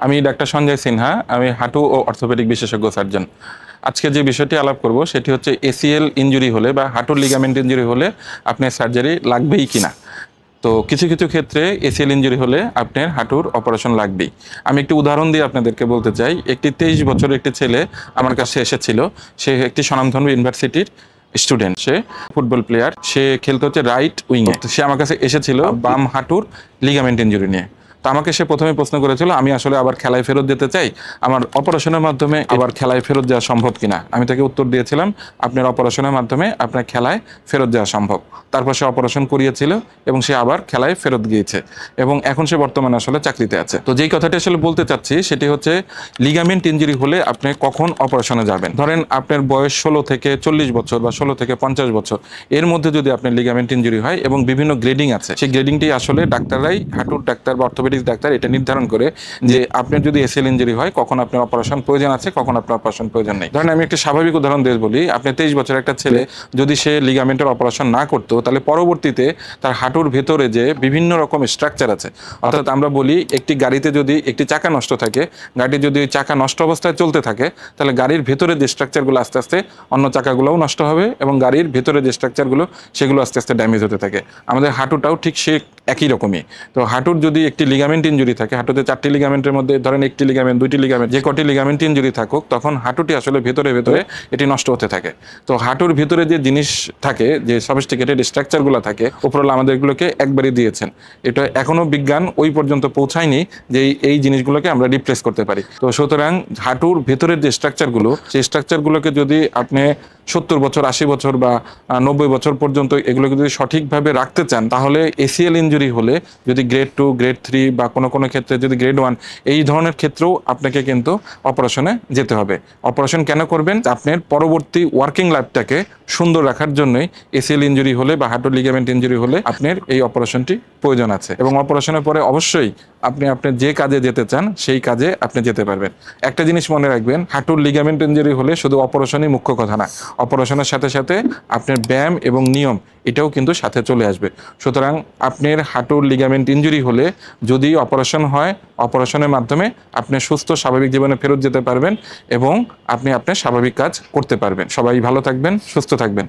আমি ডাক্তার সঞ্জয় সিনহা, আমি হাঁটু ও অর্থোপেডিক বিশেষজ্ঞ সার্জন। আজকে যে বিষয়টি আলাপ করব সেটি হচ্ছে এসিএল ইনজুরি হলে বা হাঁটুর লিগামেন্ট ইনজুরি হলে আপনার সার্জারি লাগবেই কিনা। তো কিছু কিছু ক্ষেত্রে এসিএল ইনজুরি হলে আপনার হাঁটুর অপারেশন লাগবেই। আমি একটি উদাহরণ দিয়ে আপনাদেরকে বলতে চাই। একটি 23 বছরের একটি ছেলে আমার কাছে এসেছিল। সে একটি স্বনামধন্য ইউনিভার্সিটির স্টুডেন্ট, সে ফুটবল প্লেয়ার, সে খেলতে হচ্ছে রাইট উইংয়ে। সে আমার কাছে এসেছিল বাম হাঁটুর লিগামেন্ট ইনজুরি নিয়ে। তো আমাকে সে প্রথমে প্রশ্ন করেছিল, আমি আসলে আবার খেলায় ফেরত যেতে চাই, আমার অপারেশনের মাধ্যমে আবার খেলায় ফেরত যাওয়া সম্ভব কিনা। আমি তাকে উত্তর দিয়েছিলাম, আপনার অপারেশনের মাধ্যমে আপনার খেলায় ফেরত যাওয়া সম্ভব। তারপর সে অপারেশন করিয়েছিল এবং সে আবার খেলায় ফেরত গিয়েছে এবং এখন সে বর্তমানে আসলে চাকরিতে আছে। তো যেই কথাটি আসলে বলতে চাচ্ছি সেটি হচ্ছে লিগামেন্ট ইনজুরি হলে আপনি কখন অপারেশনে যাবেন। ধরেন আপনার বয়স 16 থেকে 40 বছর বা 16 থেকে 50 বছর, এর মধ্যে যদি আপনার লিগামেন্ট ইনজুরি হয় এবং বিভিন্ন গ্রেডিং আছে, সেই গ্রেডিংটি আসলে ডাক্তাররাই, হাঁটুর ডাক্তার বা অর্থোপেডিক ডাক্তার এটা নির্ধারণ করে যে আপনার যদি এসিএল ইনজুরি হয় কখন আপনার অপারেশন প্রয়োজন আছে, কখন আপনার অপারেশন প্রয়োজন নেই। ধরেন আমি একটা স্বাভাবিক উদাহরণ দিয়ে বলি, আপনি 23 বছরের একটা ছেলে যদি সে লিগামেন্টের অপারেশন না করতো, তাহলে পরবর্তীতে তার হাঁটুর ভেতরে যে বিভিন্ন রকম স্ট্রাকচার আছে, অর্থাৎ আমরা বলি একটি গাড়িতে যদি একটি চাকা নষ্ট থাকে, গাড়ি যদি ওই চাকা নষ্ট অবস্থায় চলতে থাকে, তাহলে গাড়ির ভেতরে যে স্ট্রাকচারগুলো আস্তে আস্তে অন্য চাকাগুলোও নষ্ট হবে এবং গাড়ির ভেতরে যে স্ট্রাকচারগুলো সেগুলো আস্তে আস্তে ড্যামেজ হতে থাকে। আমাদের হাঁটুটাও ঠিক সে একই রকমই। তো হাঁটুর যদি একটি লিগামেন্ট ইনজুরি থাকে, হাঁটুতে 4টি লিগামেন্টের মধ্যে ধরেন একটি লিগামেন্ট, 2টি লিগামেন্ট, যে কটি লিগামেন্ট ইনজুরি থাকুক, তখন হাঁটুটি আসলে ভেতরে ভেতরে এটি নষ্ট হতে থাকে। তো হাঁটুর ভিতরে যে জিনিস থাকে, যে সফিস্টিকেটেড স্ট্রাকচারগুলো থাকে, উপরওয়ালা আমাদের এগুলোকে একবারই দিয়েছেন। এটা এখনো বিজ্ঞান ওই পর্যন্ত পৌঁছায়নি যে এই জিনিসগুলোকে আমরা রিপ্লেস করতে পারি। তো সুতরাং হাঁটুর ভেতরের যে স্ট্রাকচারগুলো, সেই স্ট্রাকচারগুলোকে যদি আপনি 70 বছর, 80 বছর বা 90 বছর পর্যন্ত এগুলোকে যদি সঠিকভাবে রাখতে চান, তাহলে এসিএল ইনজুরি হলে যদি গ্রেড 2, গ্রেড 3 বা কোনো কোনো ক্ষেত্রে যদি গ্রেড 1, এই ধরনের ক্ষেত্রেও আপনাকে কিন্তু অপারেশনে যেতে হবে। অপারেশন কেন করবেন? আপনার পরবর্তী ওয়ার্কিং লাইফটাকে সুন্দর রাখার জন্যই এসিএল ইনজুরি হলে বা হাঁটুর লিগামেন্ট ইনজুরি হলে আপনার এই অপারেশনটি প্রয়োজন আছে। এবং অপারেশনের পরে অবশ্যই আপনি আপনার যে কাজে যেতে চান সেই কাজে আপনি যেতে পারবেন। একটা জিনিস মনে রাখবেন, হাঁটুর লিগামেন্ট ইনজুরি হলে শুধু অপারেশনই মুখ্য কথা না, অপারেশনের সাথে সাথে আপনার ব্যায়াম এবং নিয়ম এটাও কিন্তু সাথে চলে আসবে। সুতরাং আপনার হাঁটুর লিগামেন্ট ইনজুরি হলে যদি অপারেশন হয়, অপারেশনের মাধ্যমে আপনি সুস্থ স্বাভাবিক জীবনে ফেরত যেতে পারবেন এবং আপনি আপনার স্বাভাবিক কাজ করতে পারবেন। সবাই ভালো থাকবেন, সুস্থ থাকবেন।